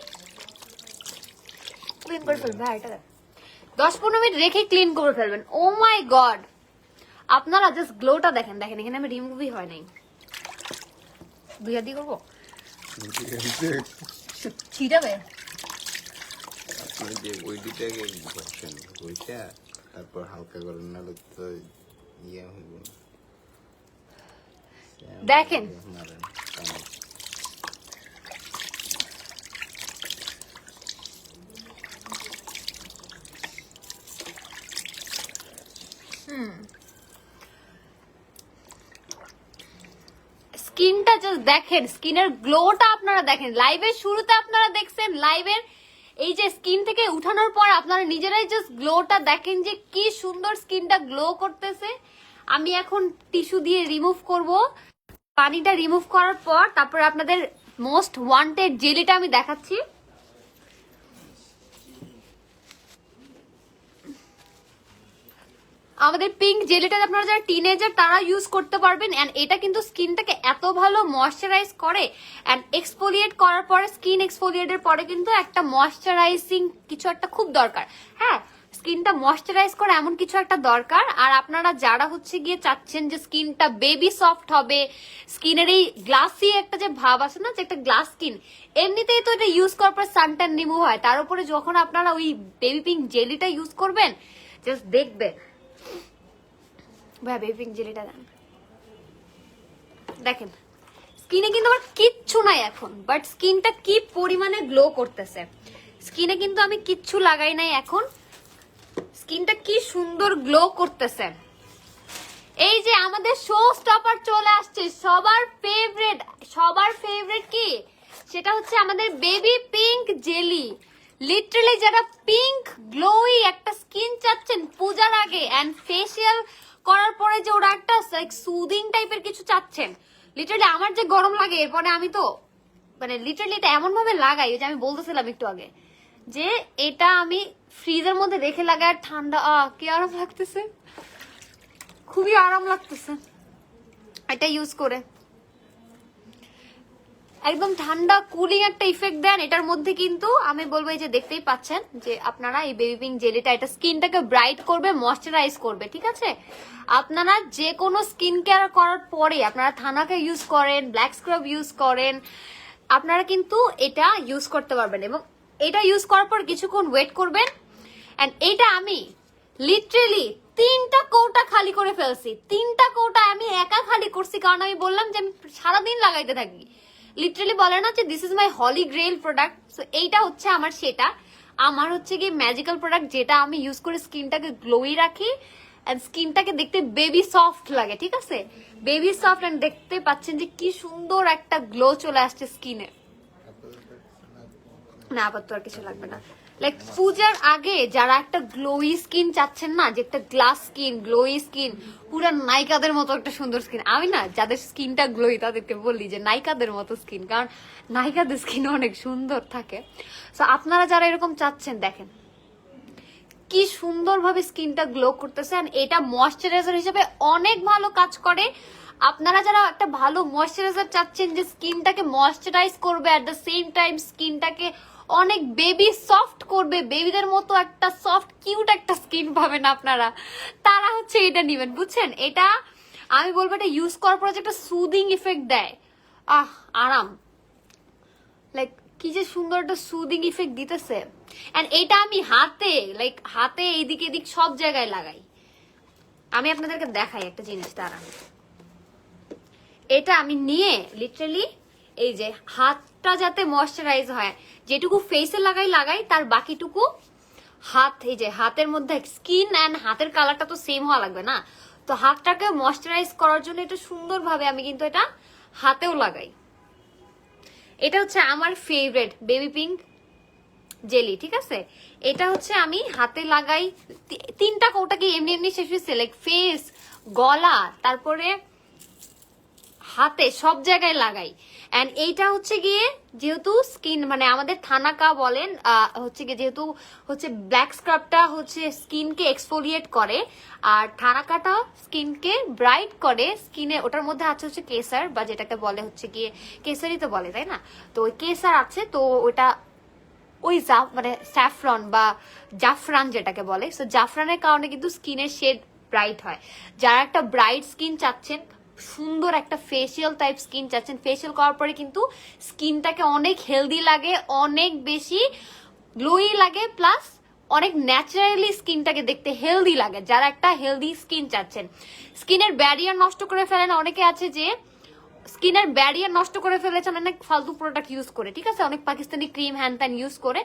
ক্লিন করে ফেলবেন। হ্যাঁ, এটা 10-15 মিনিট রেখে ক্লিন করে ফেলবেন। ও মাই গড, আপনারা জাস্ট গ্লোটা দেখেন। দেখেন এখানে আমি রিমুভই হয় নাই, দুই হাত দিয়ে করবো, ছিটাবে। তারপর হালকা করে নাহলে তো ইয়ে হইব না। দেখেন স্কিনটা জাস্ট দেখেন, স্কিনের গ্লোটা আপনারা দেখেন। লাইভের শুরুতে আপনারা দেখছেন, লাইভের এই যে স্কিন থেকে উঠানোর পর আপনারা নিজেরাই জাস্ট গ্লোটা দেখেন যে কি সুন্দর স্কিনটা গ্লো করতেছে। আমি এখন টিস্যু দিয়ে রিমুভ করব, পানিটা রিমুভ করার পর তারপর আপনাদের মোস্ট ওয়ান্টেড জেলিটা আমি দেখাচ্ছি। আমাদের পিঙ্ক জেলিটা আপনারা যারা টিনেজার তারা ইউজ করতে পারবেন। এন্ড এটা কিন্তু স্কিনটাকে এত ভালো ময়শ্চারাইজ করে, এন্ড এক্সফোলিয়েট করার পরে, স্কিন এক্সফোলিয়েটের পরে কিন্তু একটা ময়শ্চারাইজিং কিছু একটা খুব দরকার। হ্যাঁ, স্কিনটা ময়শ্চারাইজ করে এমন কিছু একটা দরকার। আর আপনারা যারা হচ্ছে গিয়ে চাচ্ছেন যে স্কিনটা বেবি সফট হবে, স্কিনের এই গ্লাসি একটা যে ভাব আছে না, যে একটা গ্লাস স্কিন, এমনিতেই তো এটা ইউজ করার পর সানট্যান রিমুভ হয়, তার উপরে যখন আপনারা ওই বেবি পিঙ্ক জেলিটা ইউজ করবেন, জাস্ট দেখবেন। ভাই বেবি পিঙ্ক জেলিটা দেন, দেখেন স্কিনে কিন্তু আমার কিচ্ছু নাই এখন, বাট স্কিনটা কি পরিমাণে গ্লো করতেছে। স্কিনে কিন্তু আমি কিচ্ছু লাগাই নাই এখন, স্কিনটা কি সুন্দর গ্লো করতেছে। এই যে আমাদের শো স্টপার চলে আসছে, সবার ফেভারিট কি, সেটা হচ্ছে আমাদের বেবি পিঙ্ক জেলি। লিটারালি যারা পিঙ্ক গ্লোই একটা স্কিন চাচ্ছেন পূজার আগে, এন্ড ফেসিয়াল করার পরে যে ওরা একটা সুদিং টাইপের কিছু চাচ্ছেন, লিটারালি আমার যে গরম লাগে এরপরে আমি তো মানে লিটারালি এটা এমন ভাবে লাগাই, যে আমি বলতেছিলাম একটু আগে যে এটা আমি ফ্রিজের মধ্যে রেখে লাগাই আর ঠান্ডা কি আরাম লাগতেছে, খুবই আরাম লাগতেছে এটা ইউজ করে। একদম ঠান্ডা কুলিং একটা ইফেক্ট দেন এটার মধ্যে, কিন্তু আমি বলবো এই যে দেখতেই পাচ্ছেন যে আপনারা এই বেবি পিঙ্ক জেলিটা এটা স্কিনটাকে ব্রাইট করবে, ময়শ্চারাইজ করবে, ঠিক আছে? আপনারা যে কোনো স্কিন কেয়ার করার পরে আপনারা থানাকা ইউজ করেন, ব্ল্যাক স্ক্রাব ইউজ করেন, আপনারা কিন্তু এটা ইউজ করতে পারবেন। এবং এটা ইউজ করার পর কিছুক্ষণ ওয়েট করবেন। এন্ড এটা আমি লিটারেলি 3টা কৌটা খালি করে ফেলছি। 3টা কৌটা আমি একা খালি করছি, কারণ আমি বললাম যে আমি সারাদিন লাগাইতে থাকি। লিটারালি বলে না যে this is my holy grail product. So এইটা হচ্ছে আমার সেটা, আমার হচ্ছে কি ম্যাজিক্যাল প্রোডাক্ট যেটা আমি ইউজ করে স্কিনটাকে গ্লোই রাখি এন্ড স্কিনটাকে দেখতে বেবি সফট লাগে, ঠিক আছে? বেবি সফট এন্ড দেখতে পাচ্ছেন যে কি সুন্দর একটা গ্লো চলে আসছে স্কিনে। না আপাতত আর কিছু লাগবে না। লাইক পূজার আগে যারা একটা গ্লোই স্কিন চাচ্ছেন না, যে একটা গ্লাস স্কিন, গ্লোই স্কিন, পুরো নায়িকাদের মতো একটা সুন্দর স্কিন, আমি না যাদের স্কিনটা গ্লোই তাদেরকে বলি যে নায়িকাদের মতো স্কিন, কারণ নায়িকাদের স্কিন অনেক সুন্দর থাকে। সো আপনারা যারা এরকম চাচ্ছেন দেখেন কি সুন্দরভাবে স্কিনটা গ্লো করতেছে। এটা ময়শ্চারাইজার হিসেবে অনেক ভালো কাজ করে। আপনারা যারা একটা ভালো ময়শ্চারাইজার চাচ্ছেন যে স্কিনটাকে ময়শ্চারাইজ করবে, এট দ্য সেম টাইম স্কিনটাকে অনেক বেবি সফট করবে, বেবিদের মতো একটা সফট কিউট একটা স্কিন পাবেন আপনারা, তারা হচ্ছে এটা নিবেন, বুঝছেন? এটা আমি বলবো এটা ইউজ করার পর যে একটা সুদিং ইফেক্ট দেয়, আরাম, লাইক কি যে সুন্দর একটা সুদিং ইফেক্ট দিতেছে। এন্ড এটা আমি হাতে এইদিক এদিক সব জায়গায় লাগাই। আমি আপনাদেরকে দেখাই একটা জিনিস, তারা এটা আমি নিয়ে লিটারালি এই যে হাতটা যাতে ময়শ্চারাইজ হয়, যেটুকু ফেসে লাগাই তার বাকিটুকু হাত, এই যে হাতের মধ্যে স্কিন এন্ড হাতের কালারটা তো সেম হওয়া লাগবে না, তো হাতটাকে ময়শ্চারাইজ করার জন্য এটা সুন্দরভাবে আমি কিন্তু এটা হাতেও লাগাই। এটা হচ্ছে আমার ফেভারিট বেবি পিঙ্ক জেলি, ঠিক আছে? এটা হচ্ছে আমি হাতে লাগাই। 3টা কৌটাকে এমনি এমনি শেষ হয়েছে, লাইক ফেস, গলা, তারপরে হাতে, সব জায়গায় লাগাই। এন্ড এইটা হচ্ছে গিয়ে যেহেতু স্কিন মানে আমাদের থানাকা বলেন হচ্ছে গিয়ে, যেহেতু হচ্ছে ব্ল্যাক স্ক্রাবটা হচ্ছে স্কিনকে এক্সফোলিয়েট করে আর থানাকাটা স্কিনকে ব্রাইট করে, স্কিনে ওটার মধ্যে আছে হচ্ছে কেসার, বা যেটাকে বলে হচ্ছে গিয়ে কেসারই তো বলে, তাই না? তো ওই কেসার আছে, তো ওটা ওই মানে স্যাফরন বা জাফরান যেটাকে বলে, সো জাফরানের কারণে কিন্তু স্কিনের শেড ব্রাইট হয়। যারা একটা ব্রাইট স্কিন চাচ্ছেন, সুন্দর একটা ফেসিয়াল টাইপ স্কিন চাচ্ছেন, ফেসিয়াল করার পরে কিন্তু স্কিনটাকে অনেক হেলদি লাগে, অনেক বেশি গ্লোই লাগে, প্লাস অনেক ন্যাচারালি স্কিনটাকে দেখতে হেলদি লাগে। যারা একটা হেলদি স্কিন চাচ্ছেন, স্কিনের ব্যারিয়ার নষ্ট করে ফেলেন, অনেকে আছে যে স্কিনের ব্যারিয়ার নষ্ট করে ফেলেছেন অনেক ফালতু প্রোডাক্ট ইউজ করে, ঠিক আছে? অনেক পাকিস্তানি ক্রিম হ্যান ত্যান ইউজ করে,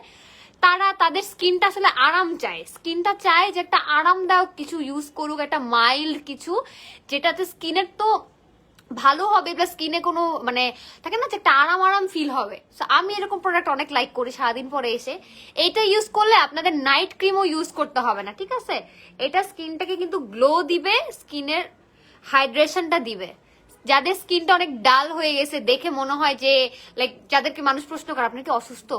তারা তাদের স্কিনটা আসলে আরাম চায়, স্কিনটা চায় যে একটা আরামদায়ক কিছু ইউজ করুক, একটা মাইল্ড কিছু যেটাতে স্কিনের তো ভালো হবে, প্লাস স্কিনে কোনো মানে থাকে না যে একটা আরাম আরাম ফিল হবে। সো আমি এরকম প্রোডাক্ট অনেক লাইক করি। সারাদিন পরে এসে এইটা ইউজ করলে আপনাদের নাইট ক্রিমও ইউজ করতে হবে না, ঠিক আছে? এটা স্কিনটাকে কিন্তু গ্লো দিবে, স্কিনের হাইড্রেশনটা দিবে। যাদের স্কিনটা অনেক ডাল হয়ে গেছে, দেখে মনে হয় যে লাইক যাদেরকে মানুষ প্রশ্ন করে আপনি কি অসুস্থ,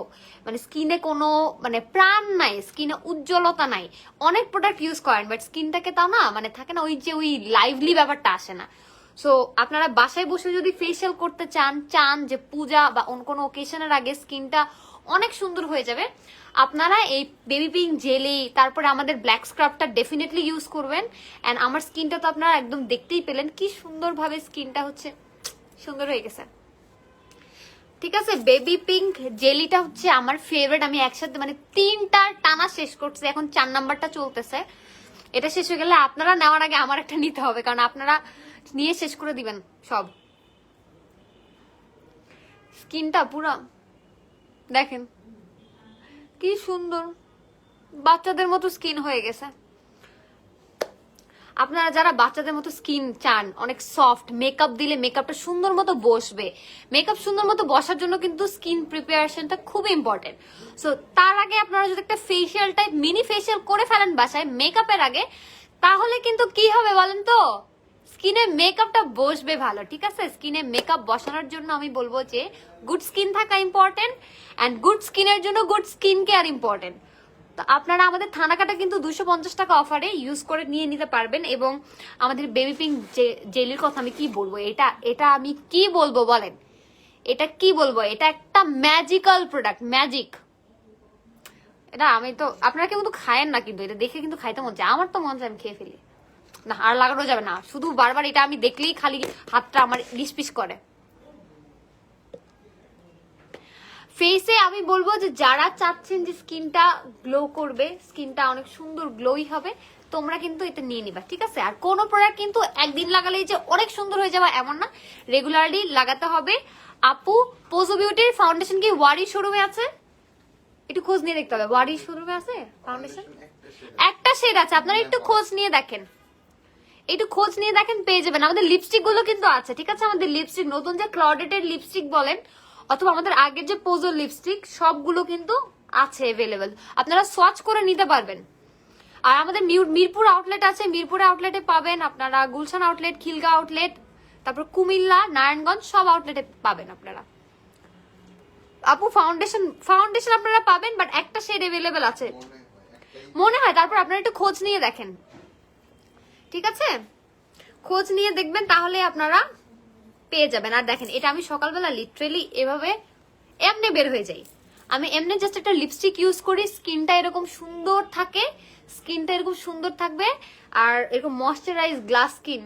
মানে স্কিনে কোনো মানে প্রাণ নাই, স্কিনে উজ্জ্বলতা নাই, অনেক প্রোডাক্ট ইউজ করেন বাট স্কিনটাকে তাও না মানে থাকে না ওই যে ওই লাইভলি ব্যাপারটা আসে না। সো আপনারা বাসায় বসে যদি ফেসিয়াল করতে চান যে পূজা বা অন্য কোনো ওকেশনের আগে স্কিনটা অনেক সুন্দর হয়ে যাবে, আপনারা এই বেবি পিঙ্ক জেলি, তারপরে আমাদের ব্ল্যাক স্ক্রাবটা ডেফিনেটলি ইউজ করবেন। এন্ড আমার স্কিনটা তো আপনারা একদম দেখতেই পেলেন কি সুন্দরভাবে স্কিনটা হচ্ছে সুন্দর হয়ে গেছে, ঠিক আছে? বেবি পিঙ্ক জেলিটা হচ্ছে আমার ফেভারিট। আমি একসাথে মানে 3টা টানা শেষ করছি, এখন 4 নাম্বারটা চলতেছে। এটা শেষ হয়ে গেলে আপনারা নেওয়ার আগে আমার একটা নিতে হবে, কারণ আপনারা নিয়ে শেষ করে দিবেন সব। স্কিনটা পুরো দেখেন কি সুন্দর, বাচ্চাদের মতো স্কিন হয়ে গেছে। আপনারা যারা বাচ্চাদের মতো স্কিন চান, অনেক সফট, মেকআপ দিলে মেকআপটা সুন্দর মতো বসবে, মেকআপ সুন্দর মতো বসার জন্য কিন্তু স্কিন প্রিপারেশনটা খুব ইম্পর্টেন্ট। সো তার আগে আপনারা যদি একটা ফেসিয়াল টাইপ মিনি ফেসিয়াল করে ফেলেন বাসায় মেকআপের আগে, তাহলে কিন্তু কি হবে বলেন তো, স্কিনে মেকআপটা বসবে ভালো, ঠিক আছে? স্কিনে মেকআপ বসানোর জন্য আমি বলবো যে গুড স্কিন থাকা ইম্পর্টেন্ট, অ্যান্ড গুড স্কিনের জন্য গুড স্কিন কেয়ার ইম্পর্টেন্ট। তো আপনারা আমাদের থানাকাটা কিন্তু 250 টাকা অফারে ইউজ করে নিয়ে নিতে পারবেন। এবং আমাদের বেবি পিঙ্ক জেলির কথা আমি কি বলবো, এটা আমি কি বলবো বলেন, এটা কি বলবো, এটা একটা ম্যাজিক্যাল প্রোডাক্ট, ম্যাজিক। এটা আমি তো, আপনারা কেউ কিন্তু খায়েন না, কিন্তু এটা দেখে কিন্তু খাইতে মন চায়, আমার তো মন চায় আমি খেয়ে ফেলি না, আর লাগানো যাবে না। শুধু বারবার এটা আমি দেখলেই খালি হাতটা আমার লিসপিস করে। ফেসে আমি বলবো যে যারা চাচ্ছেন যে স্কিনটা গ্লো করবে, স্কিনটা অনেক সুন্দর গ্লোই হবে, তোমরা কিন্তু এটা নিয়ে নিবা, ঠিক আছে? আর কোনো প্রোডাক্ট কিন্তু একদিন লাগালেই যে অনেক সুন্দর হয়ে যাবে এমন না, রেগুলারলি লাগাতে হবে। আপু, পোজো বিউটির ফাউন্ডেশন কি ওয়ারি শোরুমে আছে? একটু খোঁজ নিয়ে দেখতে হবে। ওয়ারি শোরুমে আছে ফাউন্ডেশন? একটা শেড আছে, আপনারা একটু খোঁজ নিয়ে দেখেন, একটু খোঁজ নিয়ে দেখেন, পেয়ে যাবেন। আমাদের লিপস্টিক গুলো কিন্তু আছে, ঠিক আছে? আমাদের লিপস্টিক নতুন যে ক্লডেটের লিপস্টিক বলেন, অথবা আমাদের আগের যে পোজোর লিপস্টিক, সবগুলো কিন্তু আছে এভেলেবেল, আপনারা সোয়াচ করে নিতে পারবেন। আর আমাদের মিরপুর আউটলেট আছে, মিরপুর আউটলেটে পাবেন আপনারা, গুলশান আউটলেট, খিলগা আউটলেট, তারপর কুমিল্লা, নারায়ণগঞ্জ, সব আউটলেটে পাবেন আপনারা। আপু, ফাউন্ডেশন আপনারা পাবেন, বাট একটা শেড এভেলেবেল আছে মনে হয়। তারপর আপনারা একটু খোঁজ নিয়ে দেখেন, ঠিক আছে? খোঁজ নিয়ে দেখবেন, তাহলে আপনারা পেয়ে যাবেন। আর দেখেন, এটা আমি সকালবেলা লিটারেলি এভাবে এমনি বের হয়ে যাই, আমি এমনি জাস্ট একটা লিপস্টিক ইউজ করি, স্কিনটা এরকম সুন্দর থাকে, স্কিনটা এরকম সুন্দর থাকবে, আর এরকম ময়শ্চারাইজ গ্লাস স্কিন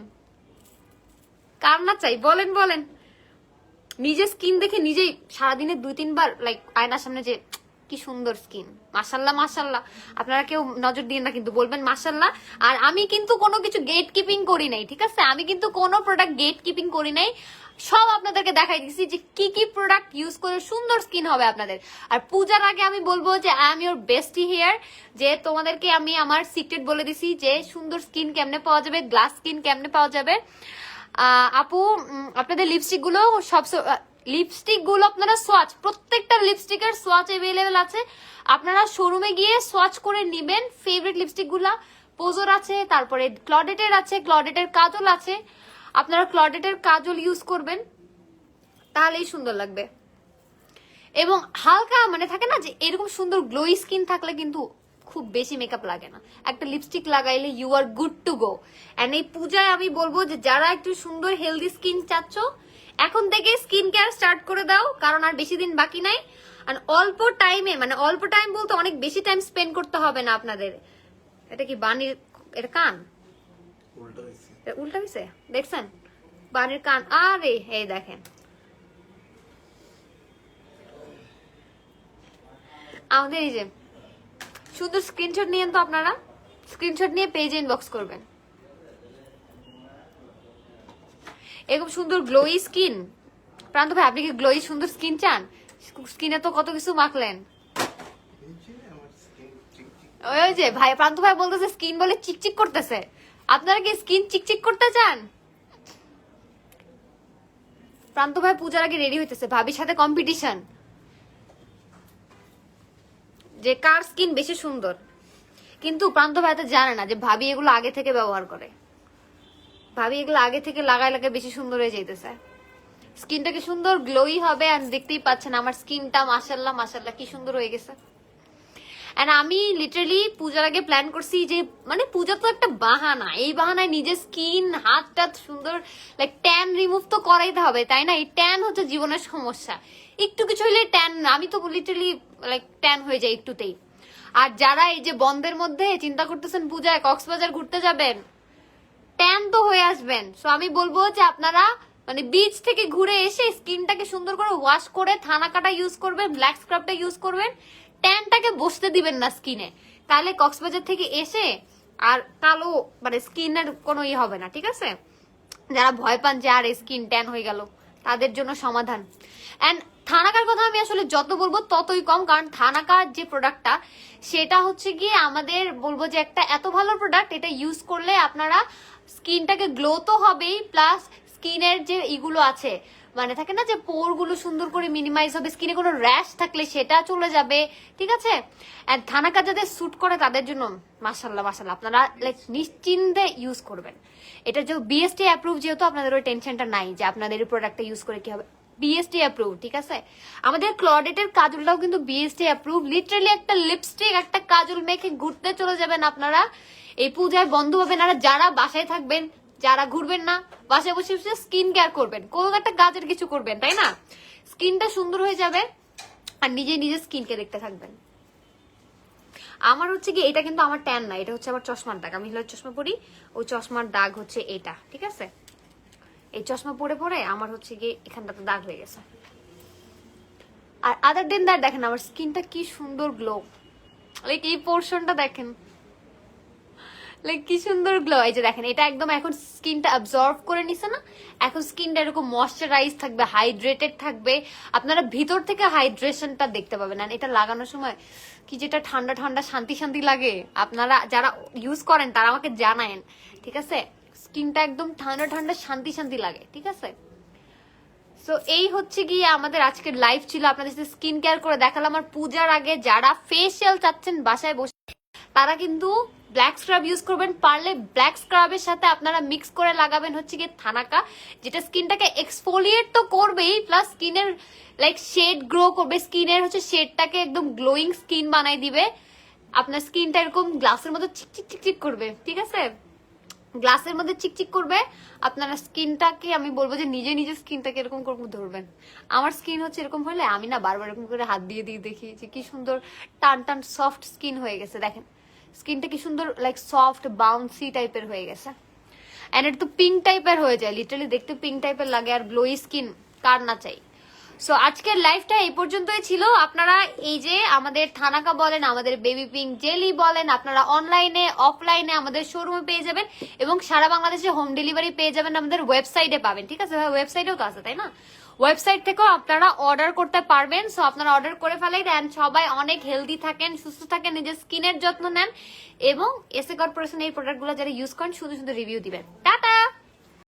কার না চাই বলেন বলেন? নিজের স্কিন দেখে নিজেই সারাদিনে 2-3 বার লাইক আয়নার সামনে যে কি সুন্দর স্কিন, মাশাল্লাহ মাশাল্লাহ। আপনারা কেউ নজর দিন না, কিন্তু বলবেন মাশাল্লাহ। আর আমি কিন্তু কোনো কিছু গেট কিপিং করি নাই, ঠিক আছে? আমি কিন্তু কোনো প্রোডাক্ট গেট কিপিং করি নাই, সব আপনাদেরকে দেখাই দিচ্ছি যে কি কি প্রোডাক্ট ইউজ করে সুন্দর স্কিন হবে আপনাদের। আর পূজার আগে আমি বলবো যে আই এম ইউর বেস্টি হিয়ার, যে তোমাদেরকে আমি আমার সিক্রেট বলে দিছি যে সুন্দর স্কিন কেমনে পাওয়া যাবে, গ্লাস স্কিন কেমনে পাওয়া যাবে। আপু, আপনাদের লিপস্টিক গুলো আপনারা সোয়াচ, প্রত্যেকটা লিপস্টিকের সোয়াচ এভেলেবেল আছে, আপনারা শোরুমে গিয়ে সোয়াচ করে নিবেন ফেভারিট লিপস্টিক গুলা। পোজোর আছে, তারপরে ক্লডেটের আছে, ক্লডেটের কাজল আছে, আপনারা ক্লডেটের কাজল ইউজ করবেন, তাহলেই সুন্দর লাগবে। এবং হালকা মানে থাকে না যে এরকম সুন্দর গ্লোই স্কিন থাকলে কিন্তু খুব বেশি মেকআপ লাগে না, একটা লিপস্টিক লাগাইলে you are good to go. And এই পূজায় আমি বলবো যে যারা একটু সুন্দর হেলদি স্কিন চাচ্ছ, এখন থেকে স্কিন কেয়ার স্টার্ট করে দাও, কারণ আর বেশি দিন বাকি নাই। আর অল্প টাইমে, মানে অল্প টাইম বলতে অনেক বেশি টাইম স্পেন্ড করতে হবে না আপনাদের। এটা কি বানির, এটা কান উল্টা হয়েছে দেখছেন? বানির কান, আরে এই দেখেন, আমাদের এই যে শুধু স্ক্রিনশট নিয়েন তো, আপনারা স্ক্রিনশট নিয়ে পেজে ইনবক্স করবেন। এরকম সুন্দর গ্লোই স্কিন, প্রান্ত ভাই আপনি কি গ্লোই সুন্দর স্কিন চান? স্কিনে তো কত কিছু মাখলেন। ওই যে ভাই, প্রান্ত ভাই বলতেছে স্কিন বলে চিকচিক করতেছে, আপনারা কি স্কিন চিকচিক করতে চান? প্রান্ত ভাই পূজার আগে রেডি হইতেছে, ভাবির সাথে কম্পিটিশন যে কার স্কিন বেশি সুন্দর। কিন্তু প্রান্ত ভাই তো জানে না যে ভাবি এগুলো আগে থেকে ব্যবহার করে, ভাবি এগুলো আগে থেকে লাগায় বেশি সুন্দর হয়ে যাইতেছে, স্কিনটা কি সুন্দর গ্লোই হবে। আর দেখতেই পাচ্ছেন আমার স্কিনটা মাশাল্লাহ মাশাল্লাহ কি সুন্দর হয়ে গেছে। এন্ড আমি লিটারালি পূজার আগে প্ল্যান করছি যে, মানে পূজা তো একটা বাহানা, এই বাহানায় নিজের স্কিন হাত টাত সুন্দর লাইক ট্যান রিমুভ তো করাইতে হবে, তাই না? এই ট্যান হচ্ছে জীবনের সমস্যা, একটু কিছু হইলে ট্যান, আমি তো লিটারালি লাইক ট্যান হয়ে যায় একটুতেই। আর যারা এই যে বন্ধের মধ্যে চিন্তা করতেছেন পূজায় কক্সবাজার ঘুরতে যাবেন, ট্যান তো হয়ে আসবেন। সো আমি বলবো যে আপনারা মানে বিচ থেকে ঘুরে এসে স্কিনটাকে সুন্দর করে ওয়াশ করে থানাকাটা ইউজ করবেন, ব্ল্যাক স্ক্রাবটা ইউজ করবেন, ট্যানটাকে বসতে দিবেন না স্কিনে, তাহলে কক্সবাজার থেকে এসে আর কালো মানে স্কিনের কোনো ই হবে না, ঠিক আছে? যারা ভয় পান যে আর স্কিন ট্যান হয়ে গেল, তাদের জন্য সমাধান। এন্ড থানাকার কথা আমি আসলে যত বলবো ততই কম, কারণ থানাকার যে প্রোডাক্টটা সেটা হচ্ছে গিয়ে আমাদের বলবো যে একটা এত ভালো প্রোডাক্ট, এটা ইউজ করলে আপনারা স্কিনটাকে গ্লো তো হবেই, প্লাস স্কিনের যে ইগুলো আছে মানে থাকে না যে পোর গুলো সুন্দর করে মিনিমাইজ হবে, স্কিনে কোনো র্যাশ থাকলে সেটা চলে যাবে, ঠিক আছে। এন্ড থানাকা যাদের স্যুট করে তাদের জন্য মাশাআল্লাহ মাশাআল্লাহ আপনারা লাইক নিশ্চিন্তে ইউজ করবেন। এটা যে বিএসটি অ্যাপ্রুভ, যেহেতু আপনাদের ওই টেনশনটা নাই যে আপনাদের এই প্রোডাক্টটা ইউজ করে কি হবে। বিএসটি অ্যাপ্রুভ, ঠিক আছে। আমাদের ক্লডেটের কাজলটাও কিন্তু বিএসটি অ্যাপ্রুভ। লিটারালি একটা লিপস্টিক একটা কাজল মেখে ঘুরতে চলে যাবেন আপনারা, এই পূজায় বন্ধ হবেন। আর যারা বাসায় থাকবেন, যারা ঘুরবেন না, বাসায় বসে বসে স্কিন কেয়ার করবেন, কোনো একটা কাজের কিছু করবেন, তাই না? স্কিনটা সুন্দর হয়ে যাবে আর নিজে নিজে স্কিনকে দেখতে থাকবেন। আমার হচ্ছে কি, এটা কিন্তু আমার ট্যান না, এটা হচ্ছে আমার চশমার দাগ। আমি হিলার চশমা পরি, ওই চশমার দাগ হচ্ছে এটা, ঠিক আছে। এই চশমা পরে পরে আমার হচ্ছে কি এখানটাতে দাগ হয়ে গেছে। আর আদার দেন দ্যাট দেখেন আমার স্কিনটা কি সুন্দর গ্লো, লাইক এই পোর্শনটা দেখেন, লাইক কি সুন্দর গ্লো। এই যে দেখেন এটা একদম এখন স্কিনটা অ্যাবজর্ব করে নিছে না, এখন স্কিনটা এরকম ময়শ্চারাইজ থাকবে, হাইড্রেটেড থাকবে। আপনারা ভিতর থেকে হাইড্রেশনটা দেখতে পাবেন। আর এটা লাগানোর সময় কি যেটা ঠান্ডা ঠান্ডা শান্তি শান্তি লাগে, আপনারা যারা ইউজ করেন তারা আমাকে জানায়েন, ঠিক আছে। স্কিনটা একদম ঠান্ডা ঠান্ডা শান্তি শান্তি লাগে, ঠিক আছে। সো এই হচ্ছে গিয়ে আমাদের আজকের লাইভ ছিল, আপনাদের সাথে স্কিন কেয়ার করে দেখালাম। আর পূজার আগে যারা ফেসিয়াল চাচ্ছেন বাসায় বসে, তারা কিন্তু ব্ল্যাক স্ক্রাব ইউজ করবেন। পারলে ব্ল্যাক স্ক্রাবের সাথে আপনারা মিক্স করে লাগাবেন হচ্ছে গিয়ে থানাকা, যেটা স্কিনটাকে এক্সফোলিয়েট তো করবেই, প্লাস স্কিনের লাইক শেড গ্রো করবে, স্কিনের হচ্ছে শেডটাকে একদম গ্লোয়িং স্কিন বানাই দিবে। আপনার স্কিনটা এরকম গ্লাসের মতো চিকচিক চিকচিক করবে, ঠিক আছে, গ্লাসের মধ্যে চিকচিক করবে। আপনারা স্কিনটাকে আমি বলবো যে নিজে নিজে স্কিনটাকে এরকম করে ধরবেন। আমার স্কিন হচ্ছে এরকম হলে আমি না বারবার এরকম করে হাত দিয়ে দিয়ে দেখি যে কি সুন্দর টান টান সফট স্কিন হয়ে গেছে। দেখেন স্কিনটা কি সুন্দর লাইক সফট বাউন্সি টাইপের হয়ে গেছে। এন্ড এটা তো পিঙ্ক টাইপের হয়ে যায়, লিটারালি দেখতে পিঙ্ক টাইপের লাগে। আর গ্লোই স্কিন কার না চাই। সো আজকের লাইভটা এই পর্যন্তই ছিল। আপনারা এই যে আমাদের থানাকা বলেন, আমাদের বেবি পিঙ্ক জেলি বলেন, আপনারা অনলাইনে অফলাইনে আমাদের শোরুমে পেয়ে যাবেন এবং সারা বাংলাদেশে হোম ডেলিভারি পেয়ে যাবেন, আমাদের ওয়েবসাইটে পাবেন, ঠিক আছে। ওয়েবসাইটেও তো আছে, তাই না? ওয়েবসাইট থেকেও আপনারা অর্ডার করতে পারবেন। সো আপনারা অর্ডার করে ফেলেন। দেন সবাই অনেক হেলদি থাকেন, সুস্থ থাকেন, নিজের স্কিনের যত্ন নেন এবং এসএ কর্পোরেশন এই প্রোডাক্টগুলো যারা ইউজ করেন সুন্দর সুন্দর রিভিউ দিবেন। টাটা।